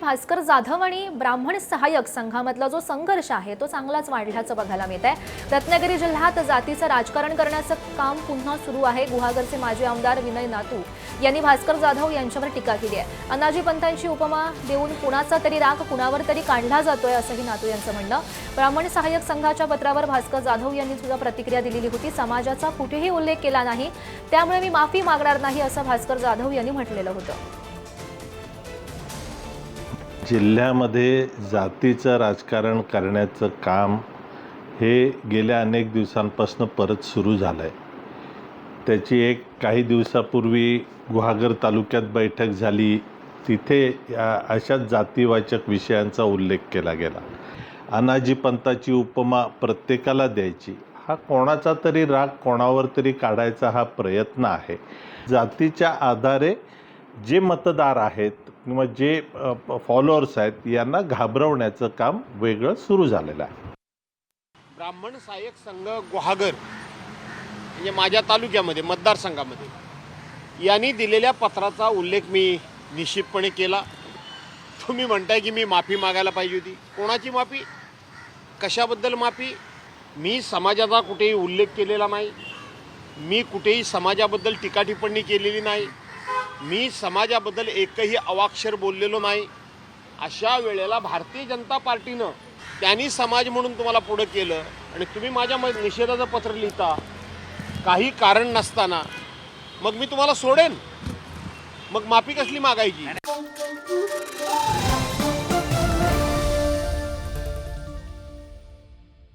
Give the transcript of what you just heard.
भास्कर जाधव आणि ब्राह्मण सहाय्यक संघामधला जो संघर्ष आहे तो चांगलाच वाढल्याचं बघायला मिळत आहे। रत्नागिरी जिल्ह्यात जातीचं राजकारण करण्याचं काम पुन्हा सुरू आहे। गुहागरचे माजी आमदार विनय नातू यांनी भास्कर जाधव यांच्यावर टीका केली आहे। अनाजी पंतांची उपमा देऊन कुणाचा तरी राग कुणावर तरी काढला जातोय असंही नातू यांचं म्हणणं। ब्राह्मण सहाय्यक संघाच्या पत्रावर भास्कर जाधव यांनी सुद्धा प्रतिक्रिया दिलेली होती। समाजाचा कुठेही उल्लेख केला नाही, त्यामुळे मी माफी मागणार नाही असं भास्कर जाधव यांनी म्हटलेलं होतं। जिल्ह्यामध्ये जातीचं राजकारण करण्याचं काम हे गेल्या अनेक दिवसांपासून परत सुरू झालं आहे। त्याची एक काही दिवसापूर्वी गुहागर तालुक्यात बैठक झाली, तिथे अशाच जातीवाचक विषयांचा उल्लेख केला गेला। अनाजी पंताची उपमा प्रत्येकाला द्यायची, हा कोणाचा तरी राग कोणावर तरी काढायचा हा प्रयत्न आहे। जातीच्या आधारे जे मतदार आहेत किंवा जे फॉलोअर्स आहेत यांना घाबरवण्याचं काम वेगळं सुरू झालेलं आहे। ब्राह्मण सहाय्यक संघ गुहागर म्हणजे माझ्या तालुक्यामध्ये मतदारसंघामध्ये यांनी दिलेल्या पत्राचा उल्लेख मी निश्चितपणे केला। तुम्ही म्हणताय की मी माफी मागायला पाहिजे होती, कोणाची माफी, कशाबद्दल माफी? मी समाजाचा कुठेही उल्लेख केलेला नाही, मी कुठेही समाजाबद्दल टीका टिप्पणी केलेली नाही, मी समाजाबद्दल एकही अवाक्षर बोललेलो नाही। अशा वेळेला भारतीय जनता पार्टीनं त्यांनी समाज म्हणून तुम्हाला पुढं केलं आणि तुम्ही माझ्या निषेधाचं पत्र लिहिता काही कारण नसताना, मग मी तुम्हाला सोडेन? मग माफी कसली मागायची?